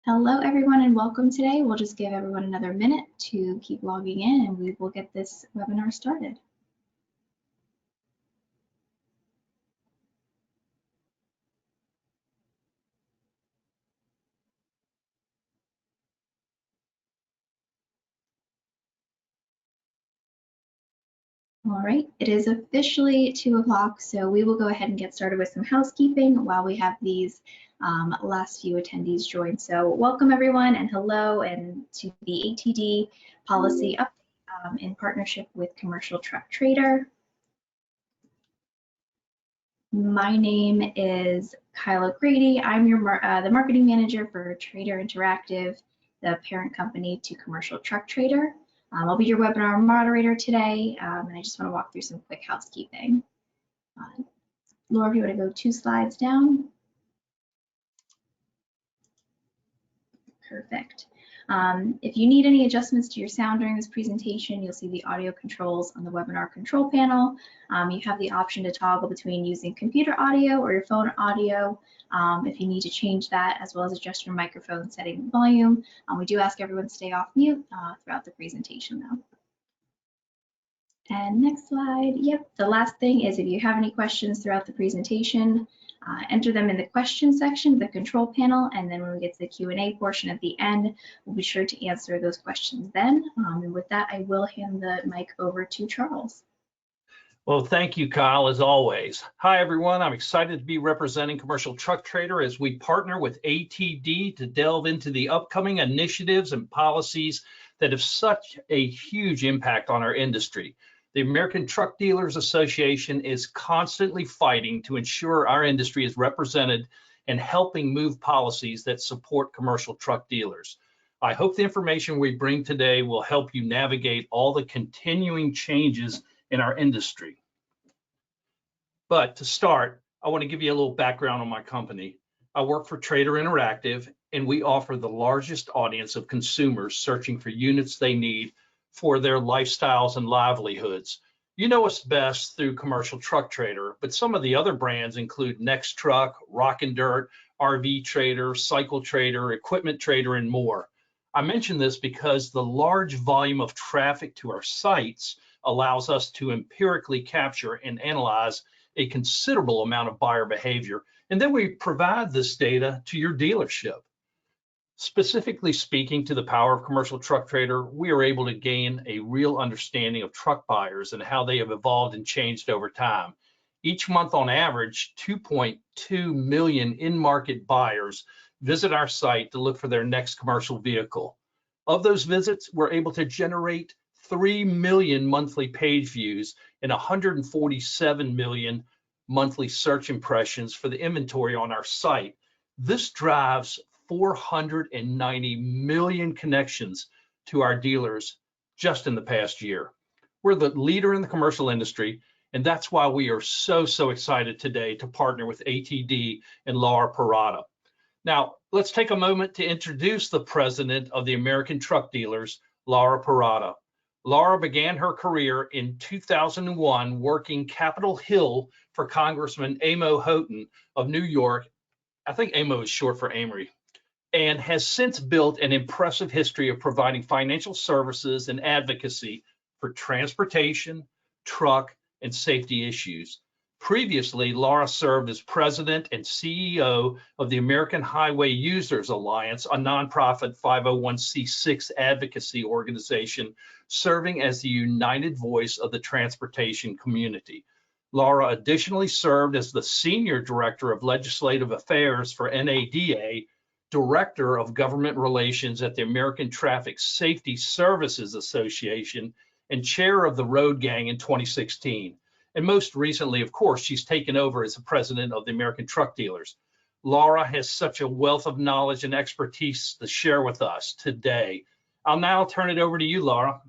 Hello everyone and welcome today. We'll just give everyone another minute to keep logging in and we will get this webinar started. All right, it is officially 2 o'clock, so we will go ahead and get started with some housekeeping while we have these last few attendees join. So welcome everyone and hello and to the ATD policy update in partnership with Commercial Truck Trader. My name is Kyle O'Grady. I'm the marketing manager for Trader Interactive, the parent company to Commercial Truck Trader. I'll be your webinar moderator today, and I just want to walk through some quick housekeeping. Laura, if you want to go 2 slides down. Perfect. If you need any adjustments to your sound during this presentation, you'll see the audio controls on the webinar control panel. You have the option to toggle between using computer audio or your phone audio if you need to change that, as well as adjust your microphone setting and volume. We do ask everyone to stay off mute throughout the presentation though. And next slide. Yep, the last thing is if you have any questions throughout the presentation, enter them in the question section of the control panel, and then when we get to the Q&A portion at the end, we'll be sure to answer those questions then. And with that, I will hand the mic over to Charles. Well, thank you, Kyle, as always. Hi, everyone. I'm excited to be representing Commercial Truck Trader as we partner with ATD to delve into the upcoming initiatives and policies that have such a huge impact on our industry. The American Truck Dealers Association is constantly fighting to ensure our industry is represented and helping move policies that support commercial truck dealers. I hope the information we bring today will help you navigate all the continuing changes in our industry. But to start, I want to give you a little background on my company. I work for Trader Interactive, and we offer the largest audience of consumers searching for units they need for their lifestyles and livelihoods. You know us best through Commercial Truck Trader, but some of the other brands include Next Truck, Rock and Dirt, RV Trader, Cycle Trader, Equipment Trader, and more. I mention this because the large volume of traffic to our sites allows us to empirically capture and analyze a considerable amount of buyer behavior, and then we provide this data to your dealership. Specifically speaking to the power of Commercial Truck Trader, we are able to gain a real understanding of truck buyers and how they have evolved and changed over time. Each month on average, 2.2 million in-market buyers visit our site to look for their next commercial vehicle. Of those visits, we're able to generate 3 million monthly page views and 147 million monthly search impressions for the inventory on our site. This drives 490 million connections to our dealers just in the past year. We're the leader in the commercial industry, and that's why we are so excited today to partner with ATD and Laura Perrotta. Now, let's take a moment to introduce the president of the American Truck Dealers, Laura Perrotta. Laura began her career in 2001 working Capitol Hill for Congressman Amo Houghton of New York. I think Amo is short for Amory, and has since built an impressive history of providing financial services and advocacy for transportation, truck, and safety issues. Previously, Laura served as president and CEO of the American Highway Users Alliance, a nonprofit 501c6 advocacy organization serving as the united voice of the transportation community. Laura additionally served as the Senior Director of Legislative Affairs for NADA, Director of Government Relations at the American Traffic Safety Services Association, and Chair of the Road Gang in 2016. And most recently, of course, she's taken over as the president of the American Truck Dealers. Laura has such a wealth of knowledge and expertise to share with us today. I'll now turn it over to you, Laura.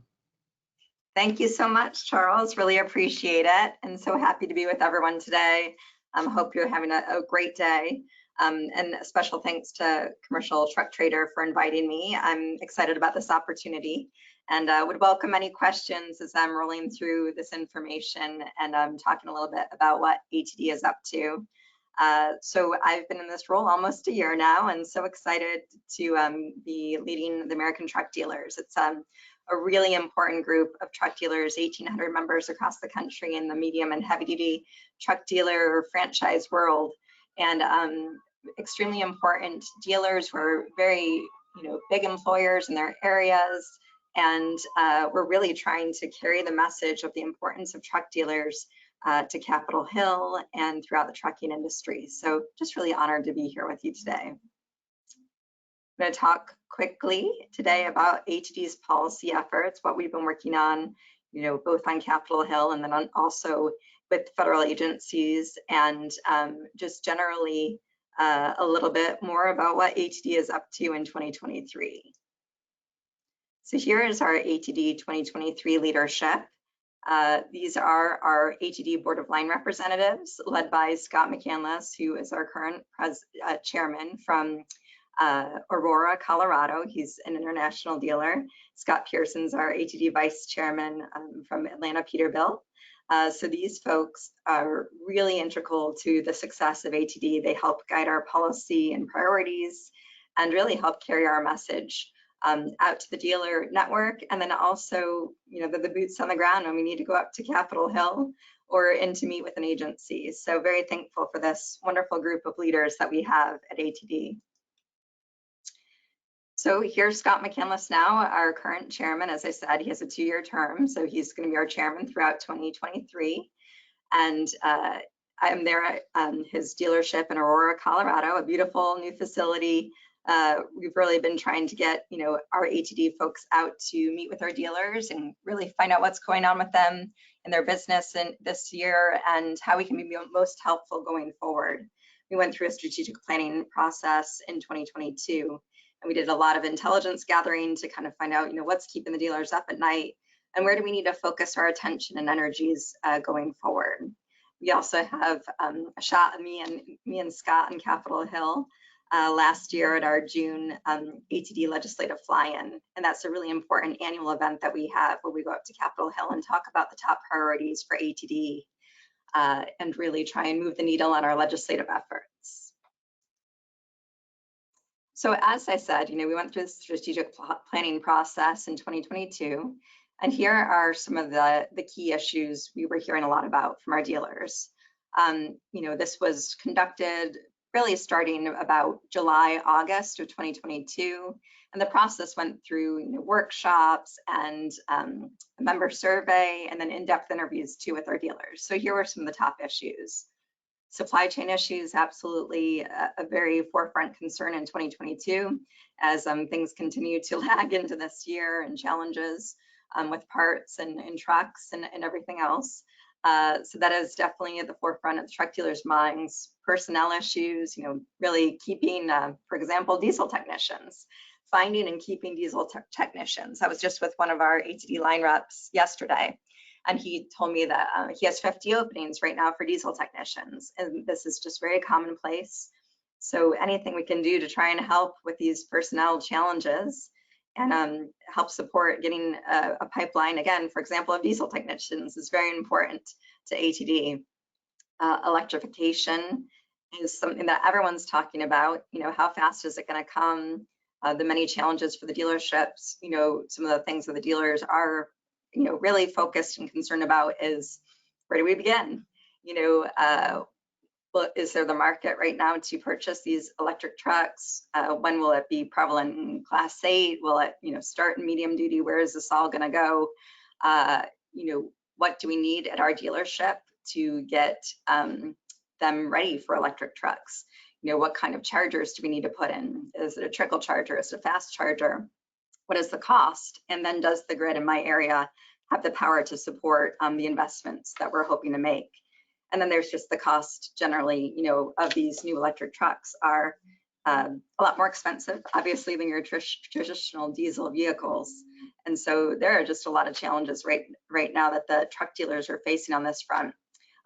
Thank you so much, Charles. Really appreciate it, and so happy to be with everyone today. Hope you're having a great day. And a special thanks to Commercial Truck Trader for inviting me. I'm excited about this opportunity and would welcome any questions as I'm rolling through this information and I'm talking a little bit about what ATD is up to. So I've been in this role almost a year now, and so excited to be leading the American Truck Dealers. It's a really important group of truck dealers, 1,800 members across the country in the medium and heavy duty truck dealer franchise world, and extremely important dealers who are very big employers in their areas, and we're really trying to carry the message of the importance of truck dealers to Capitol Hill and throughout the trucking industry. So just really honored to be here with you today. I'm going to talk quickly today about ATD's policy efforts, what we've been working on, both on Capitol Hill and then also with federal agencies, and just generally a little bit more about what ATD is up to in 2023. So here is our ATD 2023 leadership. These are our ATD Board of Line Representatives, led by Scott McCandless, who is our current chairman from Aurora, Colorado. He's an international dealer. Scott Pearson's our ATD Vice Chairman from Atlanta, Peterbilt. So these folks are really integral to the success of ATD. They help guide our policy and priorities and really help carry our message out to the dealer network, and then also, the boots on the ground when we need to go up to Capitol Hill or in to meet with an agency. So very thankful for this wonderful group of leaders that we have at ATD. So here's Scott McCandless now, our current chairman. As I said, he has a 2-year term, so he's going to be our chairman throughout 2023. And I'm there at his dealership in Aurora, Colorado, a beautiful new facility. We've really been trying to get, our ATD folks out to meet with our dealers and really find out what's going on with them in their business this year and how we can be most helpful going forward. We went through a strategic planning process in 2022, and we did a lot of intelligence gathering to kind of find out, what's keeping the dealers up at night and where do we need to focus our attention and energies going forward. We also have a shot of me and Scott in Capitol Hill last year at our June ATD legislative fly-in, and that's a really important annual event that we have where we go up to Capitol Hill and talk about the top priorities for ATD and really try and move the needle on our legislative efforts. So as I said, we went through the strategic planning process in 2022, and here are some of the key issues we were hearing a lot about from our dealers. This was conducted really starting about July, August of 2022. And the process went through workshops and a member survey and then in-depth interviews too with our dealers. So here were some of the top issues. Supply chain issues, absolutely a very forefront concern in 2022 as things continue to lag into this year and challenges with parts and trucks and everything else. So that is definitely at the forefront of the truck dealers' minds. Personnel issues, really keeping, for example, diesel technicians, finding and keeping diesel technicians. I was just with one of our ATD line reps yesterday, and he told me that he has 50 openings right now for diesel technicians, and this is just very commonplace. So anything we can do to try and help with these personnel challenges and help support getting a pipeline, again, for example, of diesel technicians is very important to ATD. Electrification is something that everyone's talking about. How fast is it going to come? The many challenges for the dealerships. Some of the things that the dealers are, really focused and concerned about is where do we begin? Well, is there the market right now to purchase these electric trucks? When will it be prevalent in Class 8? Will it, start in medium duty? Where is this all going to go? What do we need at our dealership to get them ready for electric trucks? What kind of chargers do we need to put in? Is it a trickle charger? Is it a fast charger? What is the cost? And then does the grid in my area have the power to support the investments that we're hoping to make? And then there's just the cost generally, of these new electric trucks are a lot more expensive, obviously, than your traditional diesel vehicles. And so there are just a lot of challenges right now that the truck dealers are facing on this front.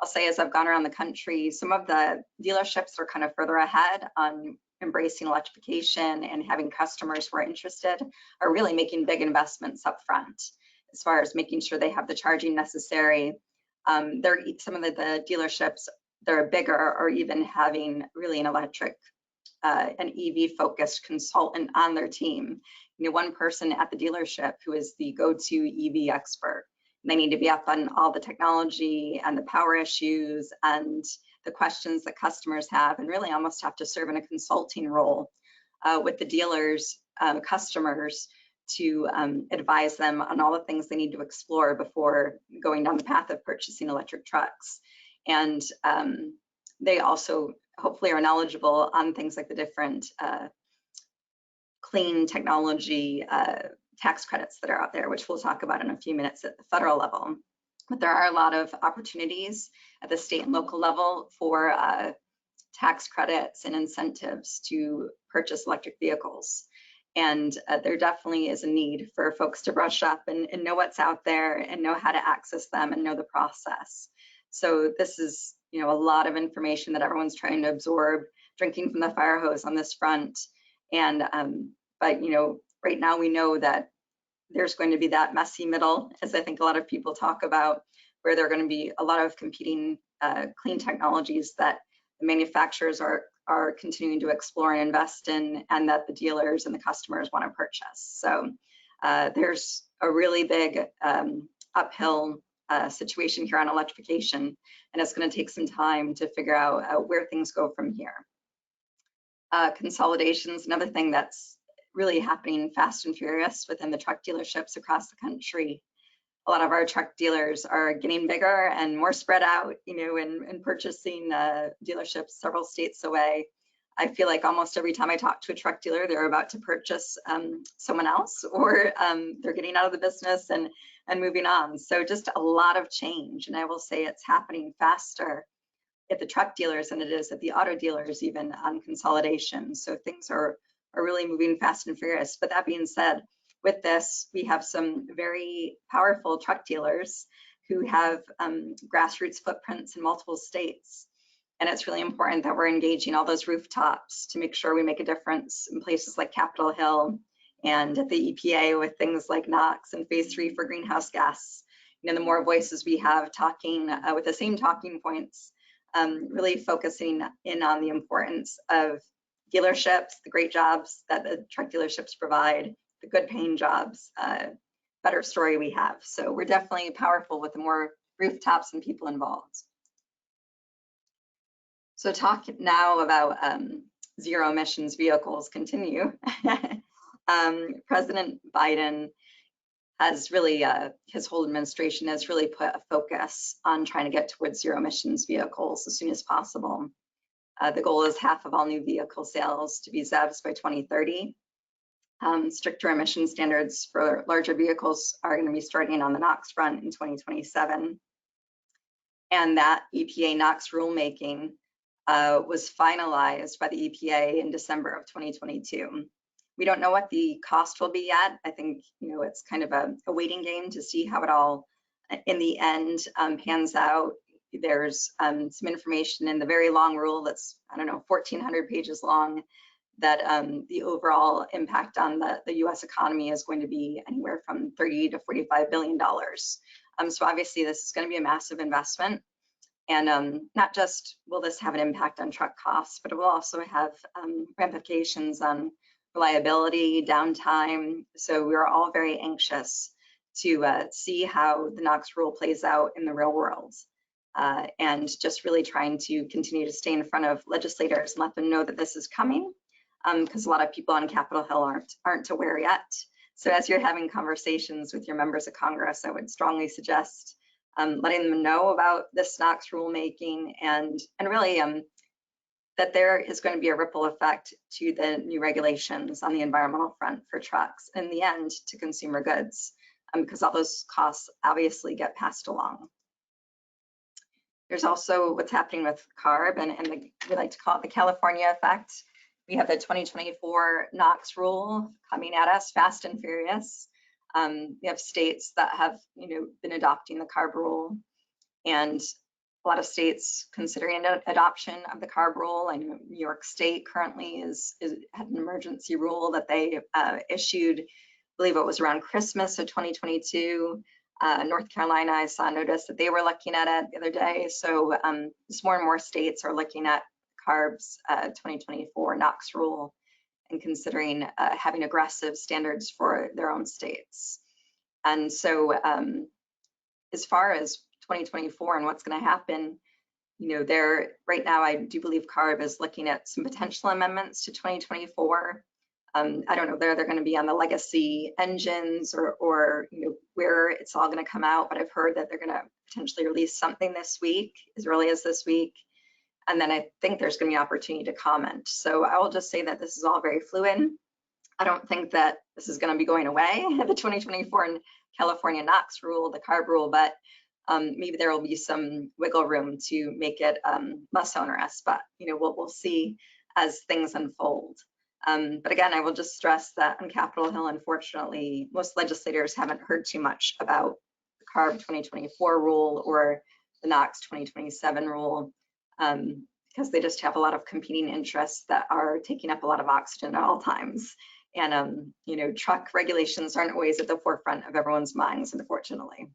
I'll say as I've gone around the country, some of the dealerships are kind of further ahead on embracing electrification and having customers who are interested are really making big investments up front as far as making sure they have the charging necessary. Some of the dealerships they're bigger, or even having really an EV focused consultant on their team. You know, one person at the dealership who is the go-to EV expert. They need to be up on all the technology and the power issues and the questions that customers have, and really almost have to serve in a consulting role with the dealers, customers, to advise them on all the things they need to explore before going down the path of purchasing electric trucks. And they also hopefully are knowledgeable on things like the different clean technology tax credits that are out there, which we'll talk about in a few minutes at the federal level. But there are a lot of opportunities at the state and local level for tax credits and incentives to purchase electric vehicles. And there definitely is a need for folks to brush up and know what's out there and know how to access them and know the process. So this is, you know, a lot of information that everyone's trying to absorb, drinking from the fire hose on this front. And but you know, right now we know that there's going to be that messy middle, as I think a lot of people talk about, where there are going to be a lot of competing clean technologies that the manufacturers are continuing to explore and invest in, and that the dealers and the customers want to purchase. So there's a really big uphill situation here on electrification, and it's going to take some time to figure out where things go from here. Consolidation's another thing that's really happening fast and furious within the truck dealerships across the country. A lot of our truck dealers are getting bigger and more spread out, you know, and purchasing dealerships several states away. I feel like almost every time I talk to a truck dealer, they're about to purchase someone else, or they're getting out of the business and moving on. So just a lot of change. And I will say it's happening faster at the truck dealers than it is at the auto dealers, even on consolidation. So things are really moving fast and furious. But that being said, with this, we have some very powerful truck dealers who have grassroots footprints in multiple states. And it's really important that we're engaging all those rooftops to make sure we make a difference in places like Capitol Hill and at the EPA with things like NOx and phase 3 for greenhouse gas. You know, the more voices we have talking with the same talking points, really focusing in on the importance of dealerships, the great jobs that the truck dealerships provide, the good paying jobs, better story we have. So we're definitely powerful with the more rooftops and people involved. So talk now about zero emissions vehicles continue. President Biden has really, his whole administration has really put a focus on trying to get towards zero emissions vehicles as soon as possible. The goal is half of all new vehicle sales to be ZEVs by 2030. Stricter emission standards for larger vehicles are going to be starting on the NOx front in 2027. And that EPA NOx rulemaking was finalized by the EPA in December of 2022. We don't know what the cost will be yet. I think, you know, it's kind of a waiting game to see how it all in the end pans out. There's some information in the very long rule that's, I don't know, 1,400 pages long, that the overall impact on the US economy is going to be anywhere from $30 to $45 billion. So obviously this is going to be a massive investment. And not just will this have an impact on truck costs, but it will also have ramifications on reliability, downtime. So we're all very anxious to see how the NOx rule plays out in the real world. And just really trying to continue to stay in front of legislators and let them know that this is coming, because a lot of people on Capitol Hill aren't aware yet. So as you're having conversations with your members of Congress, I would strongly suggest letting them know about this NOx rulemaking, and really that there is going to be a ripple effect to the new regulations on the environmental front for trucks, in the end to consumer goods, because all those costs obviously get passed along. There's also what's happening with CARB, and we like to call it the California effect. We have the 2024 NOx rule coming at us fast and furious. We have states that have, you know, been adopting the CARB rule, and a lot of states considering adoption of the CARB rule. I know New York State currently had an emergency rule that they issued, I believe it was around Christmas of 2022. North Carolina, I saw a notice that they were looking at it the other day. So just more and more states are looking at CARB's 2024 NOx rule and considering having aggressive standards for their own states. And so as far as 2024 and what's going to happen, there right now, I do believe CARB is looking at some potential amendments to 2024. I don't know whether they're going to be on the legacy engines or where it's all going to come out, but I've heard that they're going to potentially release something this week, as early as this week. And then I think there's going to be an opportunity to comment. So I will just say that this is all very fluid. I don't think that this is going to be going away, the 2024 California NOx rule, the CARB rule, but maybe there will be some wiggle room to make it less onerous, but we'll see as things unfold. But again, I will just stress that on Capitol Hill, unfortunately, most legislators haven't heard too much about the CARB 2024 rule or the NOx 2027 rule, because they just have a lot of competing interests that are taking up a lot of oxygen at all times. And truck regulations aren't always at the forefront of everyone's minds, unfortunately.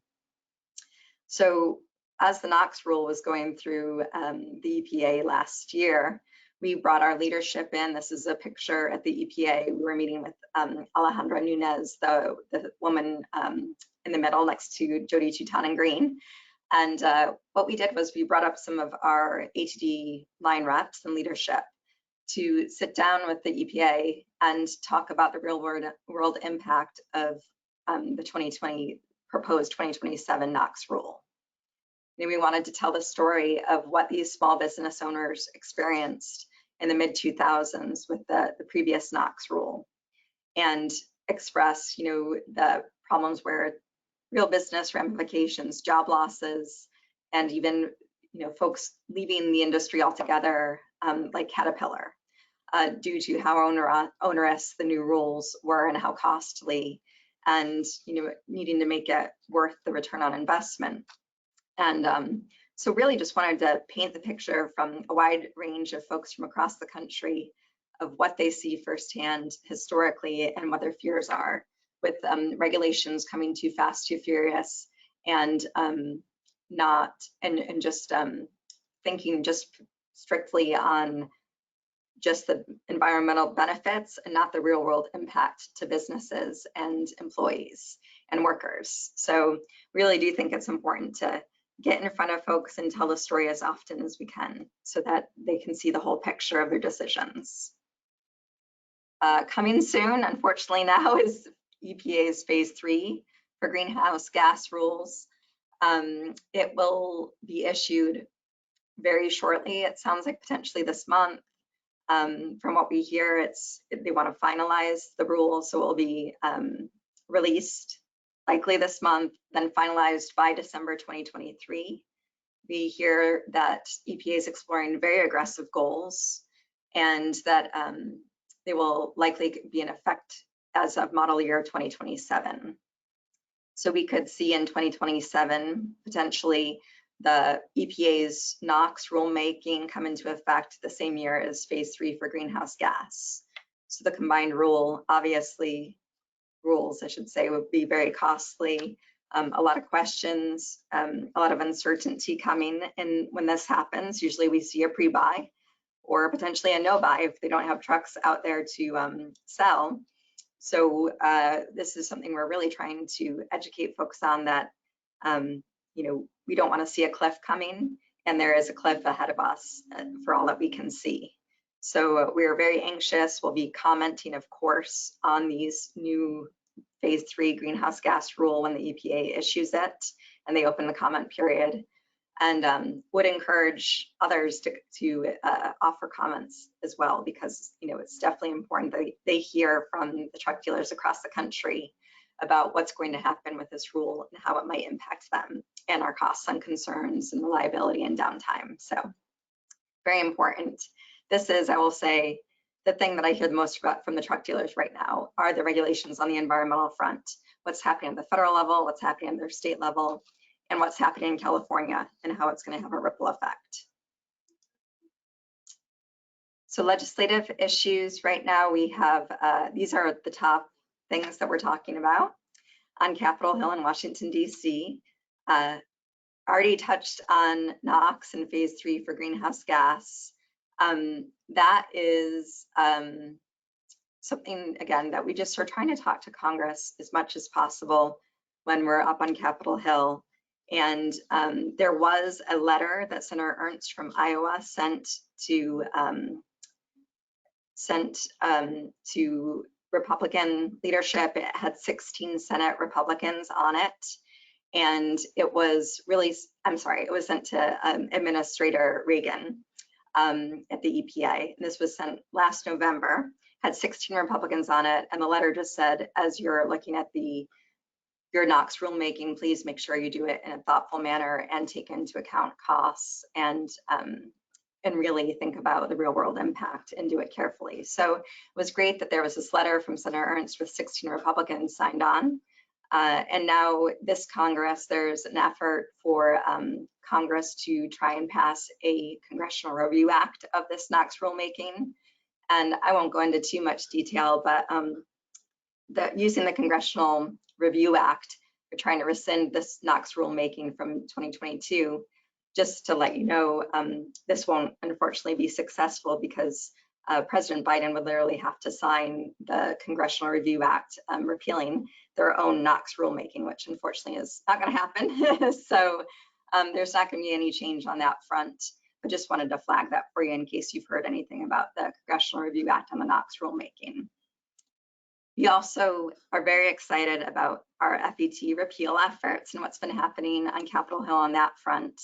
So as the NOx rule was going through the EPA last year, we brought our leadership in. This is a picture at the EPA. We were meeting with Alejandra Nunez, the woman in the middle next to Jody Tutan-Green. And what we did was we brought up some of our ATD line reps and leadership to sit down with the EPA and talk about the real world impact of the proposed 2027 NOx rule. And we wanted to tell the story of what these small business owners experienced in the mid-2000s with the previous NOx rule, and express the problems where real business ramifications, job losses, and even folks leaving the industry altogether, like Caterpillar, due to how onerous the new rules were and how costly, and needing to make it worth the return on investment. And so really just wanted to paint the picture from a wide range of folks from across the country of what they see firsthand historically and what their fears are with regulations coming too fast, too furious, and just thinking just strictly on just the environmental benefits and not the real world impact to businesses and employees and workers. So really do think it's important to get in front of folks and tell the story as often as we can so that they can see the whole picture of their decisions. Coming soon, unfortunately now, is EPA's phase 3 for greenhouse gas rules. It will be issued very shortly. It sounds like potentially this month. From what we hear, they want to finalize the rules, so it will be released likely this month, then finalized by December 2023. We hear that EPA is exploring very aggressive goals and that they will likely be in effect as of model year 2027. So we could see in 2027 potentially the EPA's NOx rulemaking come into effect the same year as phase 3 for greenhouse gas. So the combined rules, I should say, would be very costly. A lot of questions, a lot of uncertainty coming. And when this happens, usually we see a pre-buy or potentially a no-buy if they don't have trucks out there to sell. So this is something we're really trying to educate folks on, that we don't want to see a cliff coming, and there is a cliff ahead of us for all that we can see. So we are very anxious. We'll be commenting, of course, on these new phase 3 greenhouse gas rule when the EPA issues it and they open the comment period, and would encourage others to offer comments as well, because it's definitely important that they hear from the truck dealers across the country about what's going to happen with this rule and how it might impact them and our costs and concerns and reliability and downtime. So very important. This is, I will say, the thing that I hear the most about from the truck dealers right now are the regulations on the environmental front. What's happening at the federal level, what's happening at their state level, and what's happening in California and how it's going to have a ripple effect. So legislative issues right now, we have, these are the top things that we're talking about. on Capitol Hill in Washington, D.C. Already touched on NOx in phase 3 for greenhouse gas. That is something, again, that we just are trying to talk to Congress as much as possible when we're up on Capitol Hill. And there was a letter that Senator Ernst from Iowa sent to Republican leadership. It had 16 Senate Republicans on it. And it was really, I'm sorry, it was sent to Administrator Reagan at the EPA. And this was sent last November, had 16 Republicans on it. And the letter just said, as you're looking at your NOx rulemaking, please make sure you do it in a thoughtful manner and take into account costs and really think about the real world impact and do it carefully. So it was great that there was this letter from Senator Ernst with 16 Republicans signed on. And now this Congress, there's an effort for Congress to try and pass a Congressional Review Act of this NOx rulemaking. And I won't go into too much detail, but using the Congressional Review Act, we're trying to rescind this NOx rulemaking from 2022. Just to let you know, this won't unfortunately be successful because President Biden would literally have to sign the Congressional Review Act repealing their own NOx rulemaking, which unfortunately is not going to happen. So there's not going to be any change on that front. I just wanted to flag that for you in case you've heard anything about the Congressional Review Act on the NOx rulemaking. We also are very excited about our FET repeal efforts and what's been happening on Capitol Hill on that front.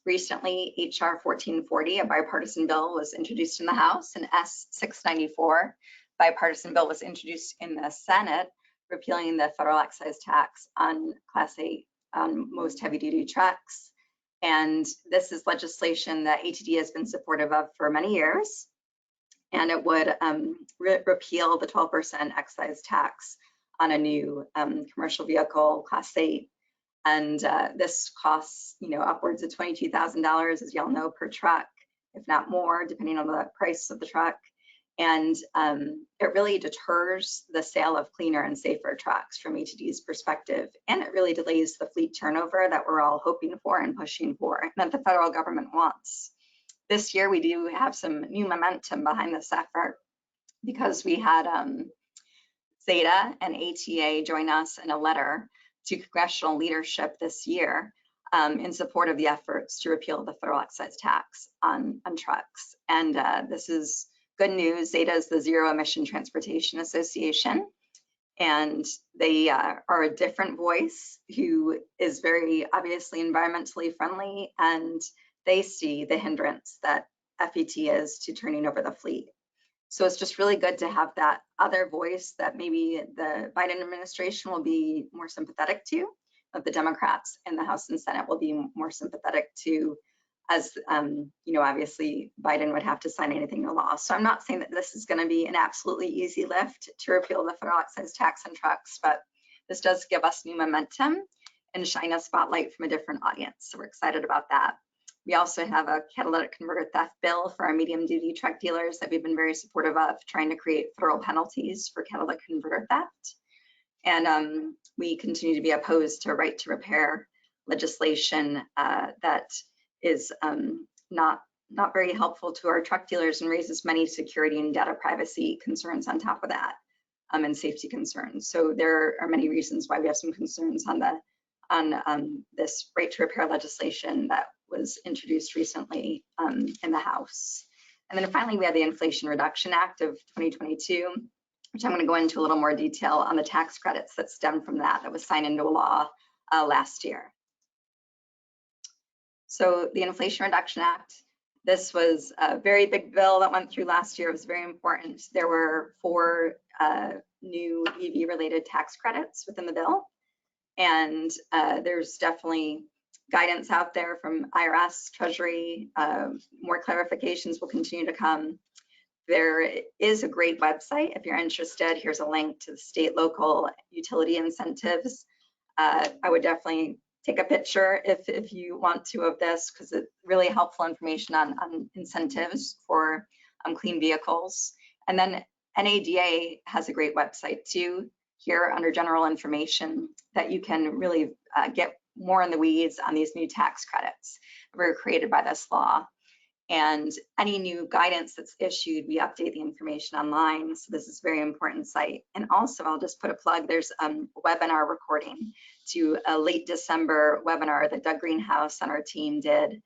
Recently, HR 1440, a bipartisan bill, was introduced in the House, and S694, bipartisan bill, was introduced in the Senate, repealing the federal excise tax on Class 8 on most heavy-duty trucks. And this is legislation that ATD has been supportive of for many years, and it would repeal the 12% excise tax on a new commercial vehicle, Class 8. And this costs, upwards of $22,000, as y'all know, per truck, if not more, depending on the price of the truck. And it really deters the sale of cleaner and safer trucks from ATD's perspective. And it really delays the fleet turnover that we're all hoping for and pushing for, and that the federal government wants. This year, we do have some new momentum behind this effort because we had Zeta and ATA join us in a letter to congressional leadership this year in support of the efforts to repeal the federal excise tax on trucks. And this is good news. Zeta is the Zero Emission Transportation Association, and they are a different voice who is very obviously environmentally friendly, and they see the hindrance that FET is to turning over the fleet. So it's just really good to have that other voice that maybe the Biden administration will be more sympathetic to, that the Democrats in the House and Senate will be more sympathetic to, as obviously Biden would have to sign anything into law. So I'm not saying that this is going to be an absolutely easy lift to repeal the federal excise tax on trucks, but this does give us new momentum and shine a spotlight from a different audience. So we're excited about that. We also have a catalytic converter theft bill for our medium duty truck dealers that we've been very supportive of, trying to create federal penalties for catalytic converter theft. And we continue to be opposed to right to repair legislation that is not very helpful to our truck dealers and raises many security and data privacy concerns on top of that, and safety concerns. So there are many reasons why we have some concerns on this right to repair legislation that was introduced recently in the House. And then finally, we have the Inflation Reduction Act of 2022, which I'm going to go into a little more detail on the tax credits that stem from that was signed into law last year. So the Inflation Reduction Act, this was a very big bill that went through last year. It was very important. There were 4 new EV-related tax credits within the bill. And there's definitely guidance out there from IRS, Treasury. More clarifications will continue to come. There is a great website if you're interested. Here's a link to the state, local utility incentives. I would definitely take a picture if you want to of this, because it's really helpful information on incentives for clean vehicles. And then NADA has a great website too, here under general information that you can really get more in the weeds on these new tax credits that were created by this law. And any new guidance that's issued, we update the information online. So this is a very important site. And also, I'll just put a plug, there's a webinar recording to a late December webinar that Doug Greenhouse and our team did,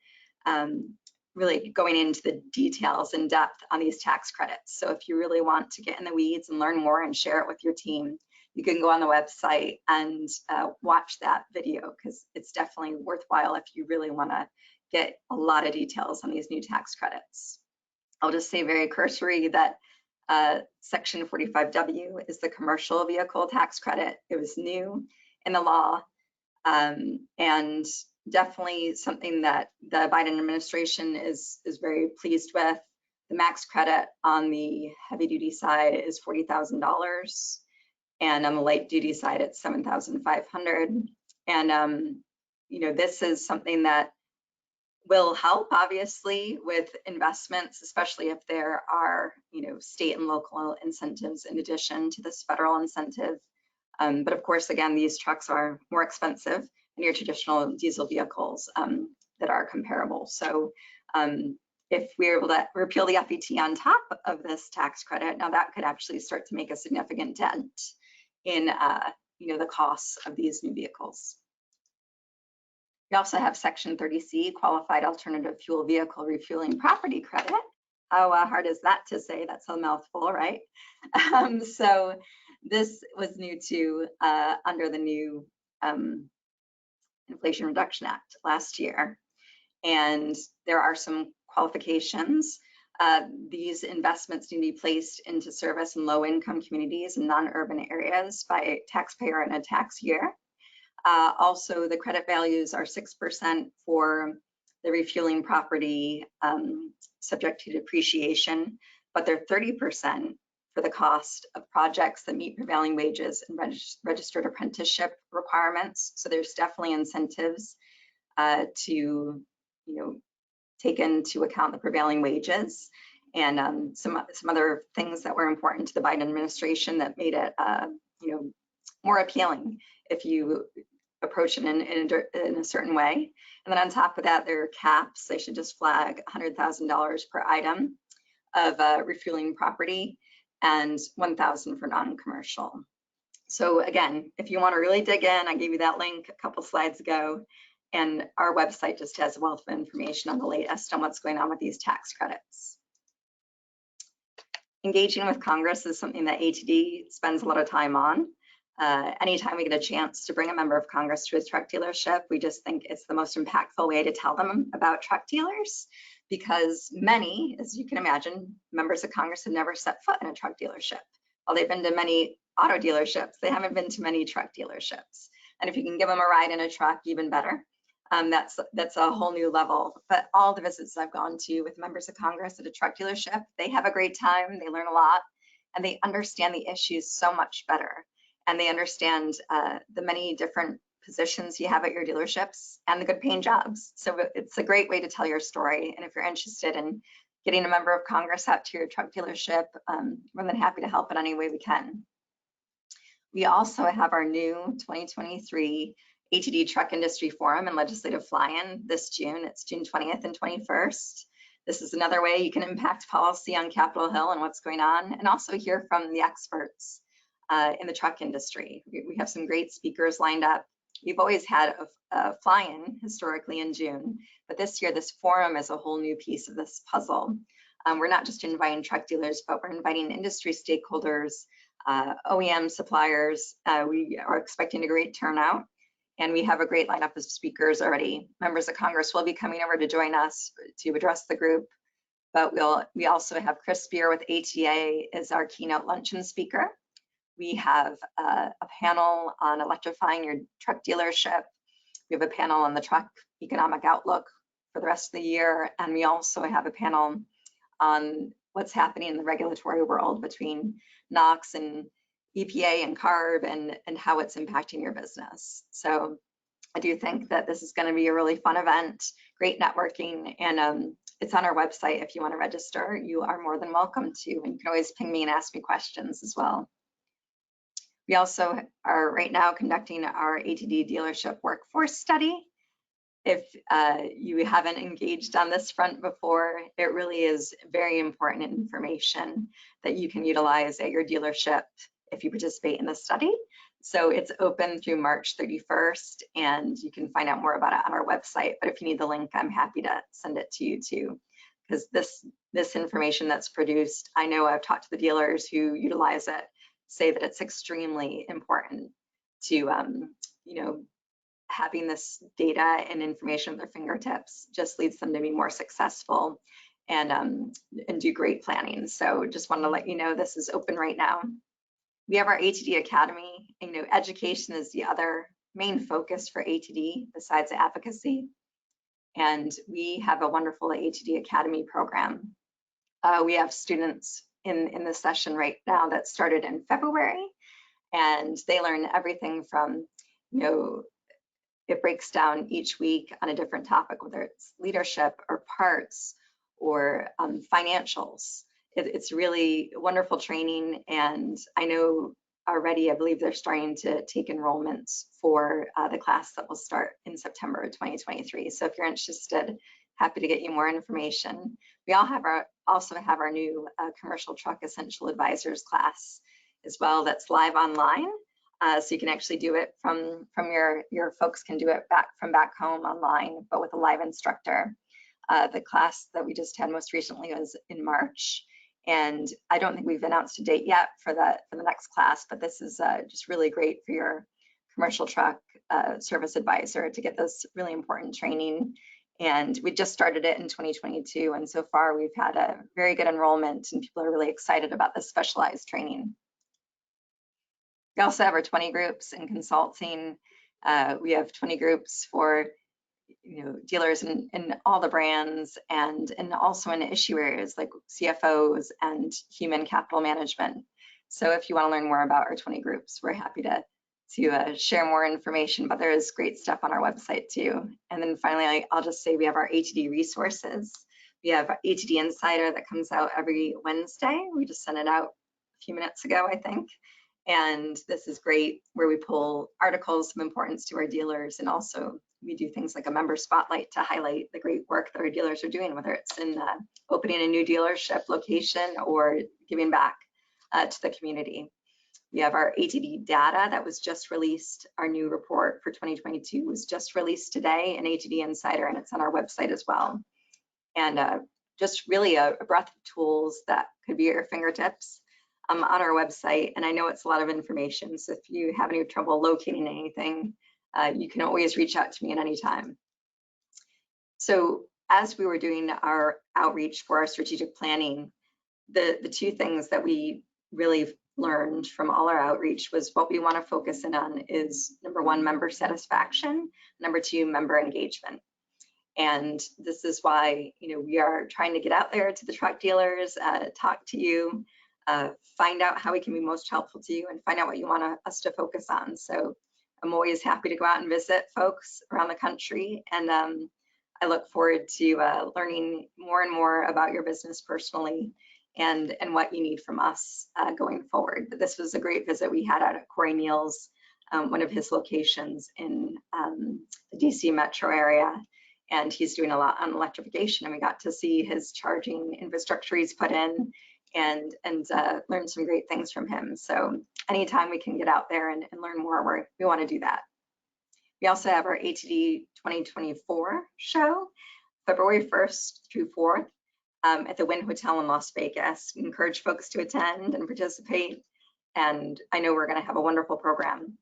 really going into the details in depth on these tax credits. So if you really want to get in the weeds and learn more and share it with your team, you can go on the website and watch that video, because it's definitely worthwhile if you really want to get a lot of details on these new tax credits. I'll just say very cursory that Section 45W is the commercial vehicle tax credit. It was new in the law, and definitely something that the Biden administration is very pleased with. The max credit on the heavy duty side is $40,000, and on the light duty side it's $7,500. And you know, this is something that will help, obviously, with investments, especially if there are, you know, state and local incentives in addition to this federal incentive. But of course, again, these trucks are more expensive than your traditional diesel vehicles that are comparable. So if we're able to repeal the FET on top of this tax credit, now that could actually start to make a significant dent in, you know, the costs of these new vehicles. We also have Section 30C, Qualified Alternative Fuel Vehicle Refueling Property Credit. How hard is that to say? That's a mouthful, right? So this was new too under the new Inflation Reduction Act last year. And there are some qualifications. These investments need to be placed into service in low-income communities and non-urban areas by a taxpayer in a tax year. Also, the credit values are 6% for the refueling property subject to depreciation, but they're 30% for the cost of projects that meet prevailing wages and registered apprenticeship requirements. So there's definitely incentives to, you know, take into account the prevailing wages, and some other things that were important to the Biden administration that made it, you know, more appealing if you approach it in a certain way. And then on top of that, there are caps. They should just flag $100,000 per item of refueling property and $1,000 for non-commercial. So again, if you want to really dig in, I gave you that link a couple slides ago, and our website just has a wealth of information on the latest on what's going on with these tax credits. Engaging with Congress is something that ATD spends a lot of time on. Anytime we get a chance to bring a member of Congress to a truck dealership, we just think it's the most impactful way to tell them about truck dealers, because many, as you can imagine, members of Congress have never set foot in a truck dealership. While they've been to many auto dealerships, they haven't been to many truck dealerships. And if you can give them a ride in a truck, even better. That's a whole new level. But all the visits I've gone to with members of Congress at a truck dealership, they have a great time, they learn a lot, and they understand the issues so much better. And they understand the many different positions you have at your dealerships and the good paying jobs. So it's a great way to tell your story. And if you're interested in getting a member of Congress out to your truck dealership, more than happy to help in any way we can. We also have our new 2023 ATD Truck Industry Forum and Legislative Fly-In this June. It's June 20th and 21st. This is another way you can impact policy on Capitol Hill and what's going on, and also hear from the experts in the truck industry. We have some great speakers lined up. We've always had a fly-in historically in June, but this year this forum is a whole new piece of this puzzle. We're not just inviting truck dealers, but we're inviting industry stakeholders, OEM suppliers. We are expecting a great turnout, and we have a great lineup of speakers already. Members of Congress will be coming over to join us to address the group, but we also have Chris Spear with ATA as our keynote luncheon speaker. We have a panel on electrifying your truck dealership. We have a panel on the truck economic outlook for the rest of the year. And we also have a panel on what's happening in the regulatory world between NOx and EPA and CARB, and how it's impacting your business. So I do think that this is going to be a really fun event, great networking, and it's on our website. If you want to register, you are more than welcome to, and you can always ping me and ask me questions as well. We also are right now conducting our ATD dealership workforce study. If you haven't engaged on this front before, it really is very important information that you can utilize at your dealership if you participate in the study. So it's open through March 31st, and you can find out more about it on our website. But if you need the link, I'm happy to send it to you too, because this information that's produced, I know I've talked to the dealers who utilize it, say that it's extremely important to, you know, having this data and information at their fingertips just leads them to be more successful and do great planning. So just wanted to let you know this is open right now. We have our ATD Academy. You know, education is the other main focus for ATD besides advocacy. And we have a wonderful ATD Academy program. We have students in the session right now that started in February, and they learn everything from, you know, it breaks down each week on a different topic, whether it's leadership or parts or financials. It's really wonderful training, and I know already, I believe they're starting to take enrollments for the class that will start in September of 2023. So if you're interested, happy to get you more information. We also have our new commercial truck essential advisors class as well, that's live online. So you can actually do it from your folks can do it from back home online, but with a live instructor. The class that we just had most recently was in March, and I don't think we've announced a date yet for the next class, but this is just really great for your commercial truck service advisor to get this really important training. And we just started it in 2022, and so far we've had a very good enrollment, and people are really excited about this specialized training. We also have our 20 groups in consulting. We have 20 groups for, you know, dealers in all the brands, and also in issue areas like CFOs and human capital management. So if you want to learn more about our 20 groups, we're happy to share more information, but there is great stuff on our website too. And then finally, I'll just say we have our ATD resources. We have ATD Insider that comes out every Wednesday. We just sent it out a few minutes ago, I think. And this is great, where we pull articles of importance to our dealers, and also we do things like a member spotlight to highlight the great work that our dealers are doing, whether it's in opening a new dealership location or giving back to the community. We have our ATD data that was just released. Our new report for 2022 was just released today in ATD Insider, and it's on our website as well. And just really a breadth of tools that could be at your fingertips on our website. And I know it's a lot of information, so if you have any trouble locating anything, you can always reach out to me at any time. So as we were doing our outreach for our strategic planning, the two things that we really learned from all our outreach was what we want to focus in on is, number one, member satisfaction, number two, member engagement. And this is why, you know, we are trying to get out there to the truck dealers, talk to you, find out how we can be most helpful to you, and find out what you want us to focus on. So I'm always happy to go out and visit folks around the country, and I look forward to learning more and more about your business personally and what you need from us going forward. But this was a great visit we had out at Corey Neal's, one of his locations in the DC metro area, and he's doing a lot on electrification, and we got to see his charging infrastructure he's put in and learn some great things from him. So anytime we can get out there and learn more, we want to do that. We also have our ATD 2024 show, February 1st through 4th at the Wynn Hotel in Las Vegas. We encourage folks to attend and participate, and I know we're going to have a wonderful program,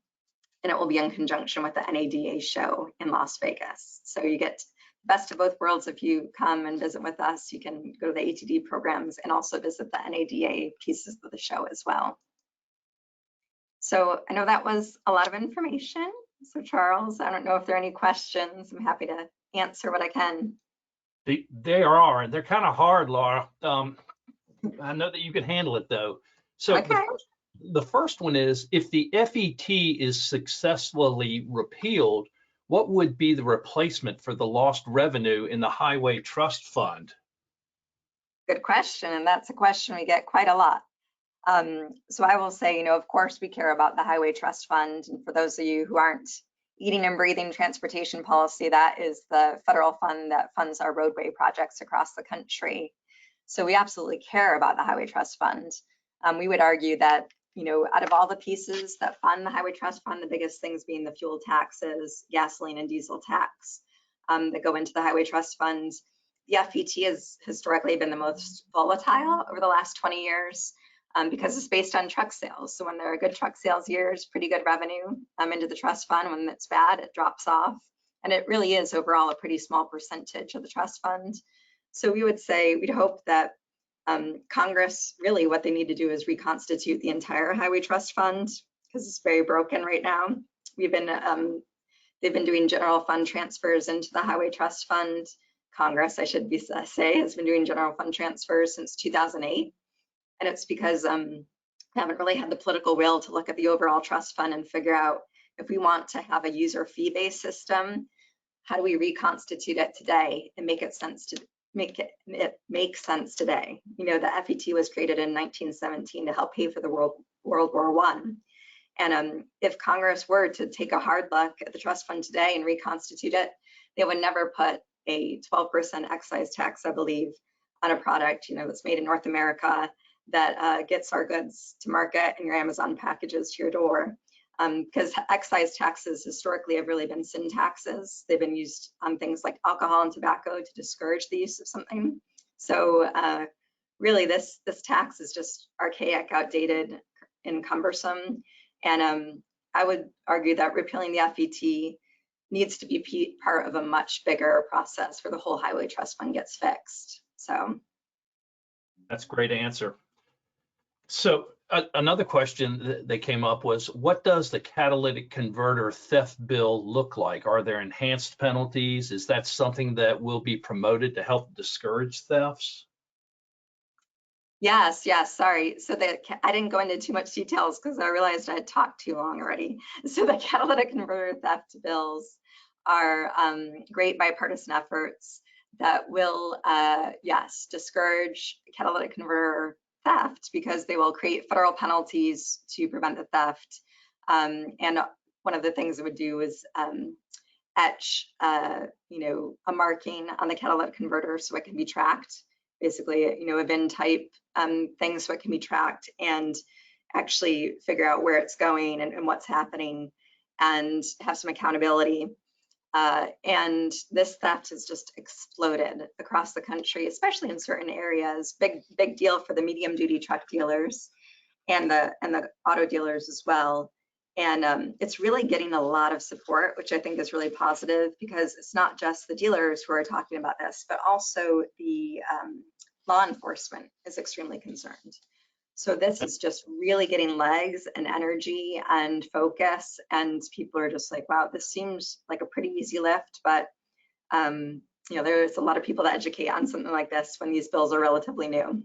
and it will be in conjunction with the NADA show in Las Vegas. So you get best of both worlds. If you come and visit with us, you can go to the ATD programs and also visit the NADA pieces of the show as well. So I know that was a lot of information. So Charles, I don't know if there are any questions. I'm happy to answer what I can. They are, and they're kind of hard, Laura. I know that you can handle it though. So okay. The first one is, if the FET is successfully repealed, what would be the replacement for the lost revenue in the Highway Trust Fund? Good question, and that's a question we get quite a lot. So I will say, of course, we care about the Highway Trust Fund. And for those of you who aren't eating and breathing transportation policy, that is the federal fund that funds our roadway projects across the country. So we absolutely care about the Highway Trust Fund. We would argue that, out of all the pieces that fund the Highway Trust Fund, the biggest things being the fuel taxes, gasoline and diesel tax that go into the Highway Trust Fund. The FET has historically been the most volatile over the last 20 years because it's based on truck sales. So when there are good truck sales years, pretty good revenue into the trust fund. When it's bad, it drops off. And it really is overall a pretty small percentage of the trust fund. So we would say, we'd hope that Congress, really what they need to do is reconstitute the entire Highway Trust Fund because it's very broken right now. They've been doing general fund transfers into the Highway Trust Fund. Congress, I should say, has been doing general fund transfers since 2008. And it's because we haven't really had the political will to look at the overall trust fund and figure out if we want to have a user fee-based system, how do we reconstitute it today and make it make sense today? The FET was created in 1917 to help pay for the World War I. And if Congress were to take a hard look at the trust fund today and reconstitute it, they would never put a 12% excise tax, I believe, on a product, that's made in North America that gets our goods to market and your Amazon packages to your door. Because excise taxes historically have really been sin taxes. They've been used on things like alcohol and tobacco to discourage the use of something. So really this tax is just archaic, outdated, and cumbersome. And I would argue that repealing the FET needs to be part of a much bigger process where the whole Highway Trust Fund gets fixed. So that's a great answer. So another question that came up was, what does the catalytic converter theft bill look like? Are there enhanced penalties? Is that something that will be promoted to help discourage thefts? Yes, sorry. So I didn't go into too much details because I realized I had talked too long already. So the catalytic converter theft bills are great bipartisan efforts that will, yes, discourage catalytic converter theft because they will create federal penalties to prevent the theft. And one of the things it would do is etch, a marking on the catalytic converter so it can be tracked. Basically, a VIN type thing so it can be tracked and actually figure out where it's going and what's happening and have some accountability. And this theft has just exploded across the country, especially in certain areas. Big deal for the medium duty truck dealers and the auto dealers as well. And it's really getting a lot of support, which I think is really positive because it's not just the dealers who are talking about this, but also the law enforcement is extremely concerned. So this is just really getting legs and energy and focus, and people are just like, wow, this seems like a pretty easy lift, but there's a lot of people that educate on something like this when these bills are relatively new.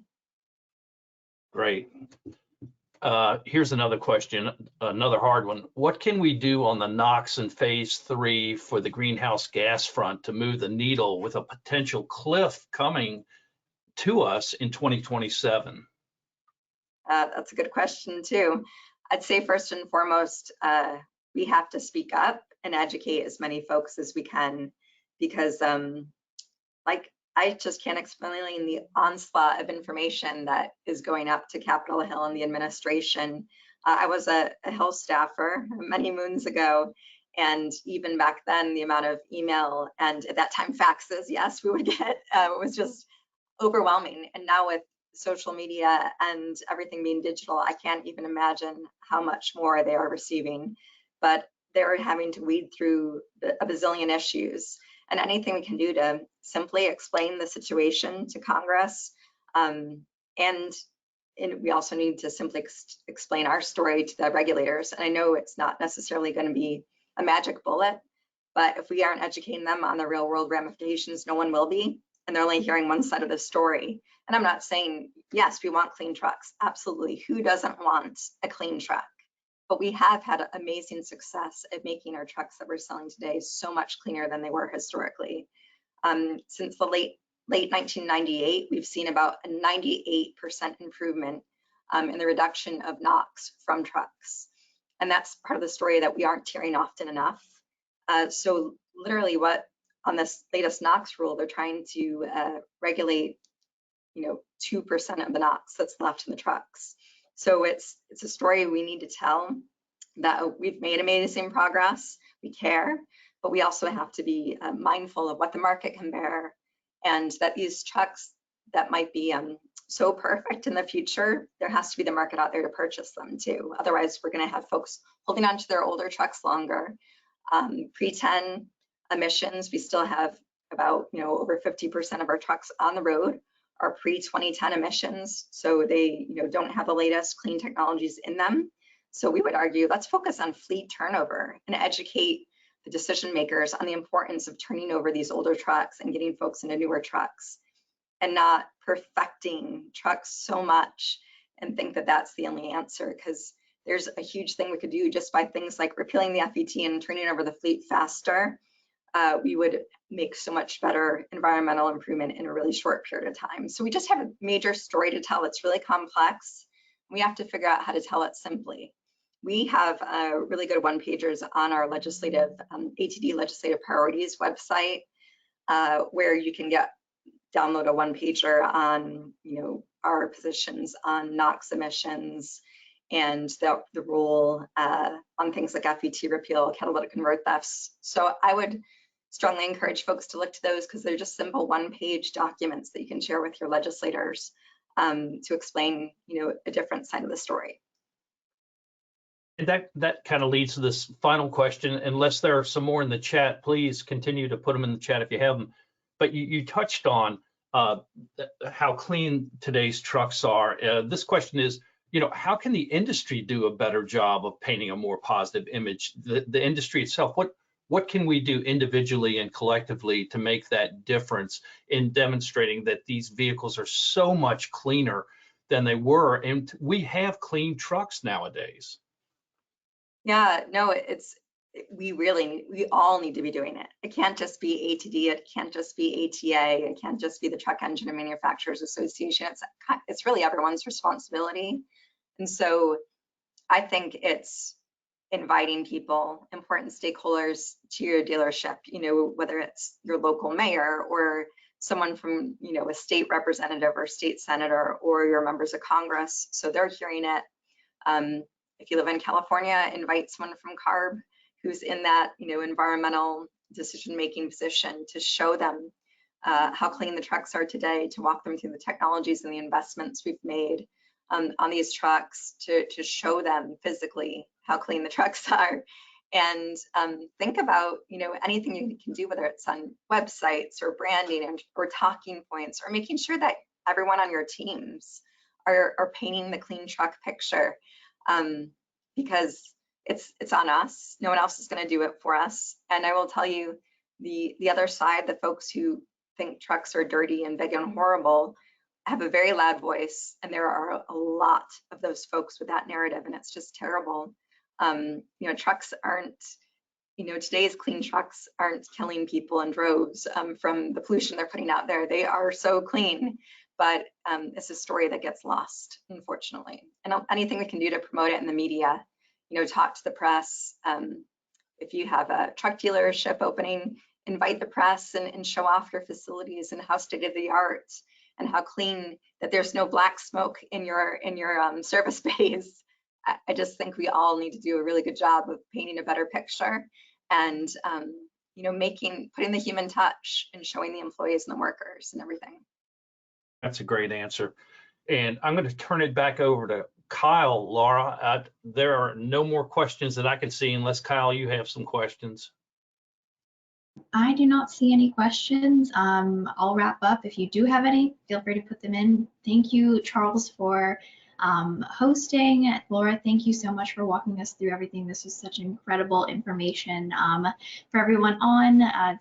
Great. Here's another question, another hard one. What can we do on the NOx in phase 3 for the greenhouse gas front to move the needle with a potential cliff coming to us in 2027? That's a good question too. I'd say first and foremost, we have to speak up and educate as many folks as we can because I just can't explain the onslaught of information that is going up to Capitol Hill and the administration. I was a Hill staffer many moons ago, and even back then, the amount of email and at that time faxes, yes, we would get, was just overwhelming. And now with social media and everything being digital, I can't even imagine how much more they are receiving. But they're having to weed through a bazillion issues. And anything we can do to simply explain the situation to Congress. And we also need to simply explain our story to the regulators. And I know it's not necessarily going to be a magic bullet, but if we aren't educating them on the real world ramifications, no one will be. And they're only hearing one side of the story. And I'm not saying, yes, we want clean trucks. Absolutely. Who doesn't want a clean truck? But we have had amazing success at making our trucks that we're selling today so much cleaner than they were historically. Since the late 1998, we've seen about a 98% improvement in the reduction of NOx from trucks. And that's part of the story that we aren't hearing often enough. So literally what on this latest NOx rule, they're trying to regulate, 2% of the NOx that's left in the trucks. So it's a story we need to tell, that we've made amazing progress, we care, but we also have to be mindful of what the market can bear, and that these trucks that might be so perfect in the future, there has to be the market out there to purchase them too. Otherwise, we're going to have folks holding on to their older trucks longer. Pre-10 emissions, we still have about over 50% of our trucks on the road are pre-2010 emissions, so they don't have the latest clean technologies in them. So we would argue, let's focus on fleet turnover and educate the decision makers on the importance of turning over these older trucks and getting folks into newer trucks, and not perfecting trucks so much and think that that's the only answer, because there's a huge thing we could do just by things like repealing the FET and turning over the fleet faster. We would make so much better environmental improvement in a really short period of time. So we just have a major story to tell. It's really complex. We have to figure out how to tell it simply. We have really good one-pagers on our legislative, ATD legislative priorities website, where you can download a one-pager on our positions on NOx emissions and the rule on things like FET repeal, catalytic convert thefts. So I would strongly encourage folks to look to those, because they're just simple one-page documents that you can share with your legislators to explain a different side of the story. And that kind of leads to this final question. Unless there are some more in the chat, please continue to put them in the chat if you have them. But you touched on how clean today's trucks are. This question is, how can the industry do a better job of painting a more positive image? The industry itself, what can we do individually and collectively to make that difference in demonstrating that these vehicles are so much cleaner than they were? And we have clean trucks nowadays. Yeah, no, we all need to be doing it. It can't just be ATD, it can't just be ATA, it can't just be the Truck Engine Manufacturers Association. It's really everyone's responsibility. And so I think it's inviting people, important stakeholders to your dealership, whether it's your local mayor or someone from, a state representative or state senator or your members of Congress, so they're hearing it. If you live in California, invite someone from CARB who's in that, environmental decision-making position to show them how clean the trucks are today, to walk them through the technologies and the investments we've made on these trucks, to show them physically how clean the trucks are. And think about, anything you can do, whether it's on websites or branding or talking points, or making sure that everyone on your teams are painting the clean truck picture. Because it's on us. No one else is going to do it for us. And I will tell you, the other side, the folks who think trucks are dirty and big and horrible, have a very loud voice, and there are a lot of those folks with that narrative, and it's just terrible. Trucks aren't, today's clean trucks aren't killing people in droves from the pollution they're putting out there. They are so clean, but it's a story that gets lost, unfortunately. And anything we can do to promote it in the media, talk to the press. If you have a truck dealership opening, invite the press and show off your facilities and how state-of-the-art and how clean, that there's no black smoke in your service bays. I just think we all need to do a really good job of painting a better picture and putting the human touch and showing the employees and the workers and everything. That's a great answer. And I'm going to turn it back over to Kyle, Laura. There are no more questions that I can see unless, Kyle, you have some questions. I do not see any questions. I'll wrap up. If you do have any, feel free to put them in. Thank you, Charles, for hosting. Laura, thank you so much for walking us through everything. This was such incredible information for everyone on. A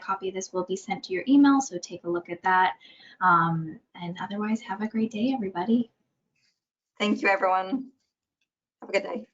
copy of this will be sent to your email, so take a look at that. And otherwise, have a great day, everybody. Thank you, everyone. Have a good day.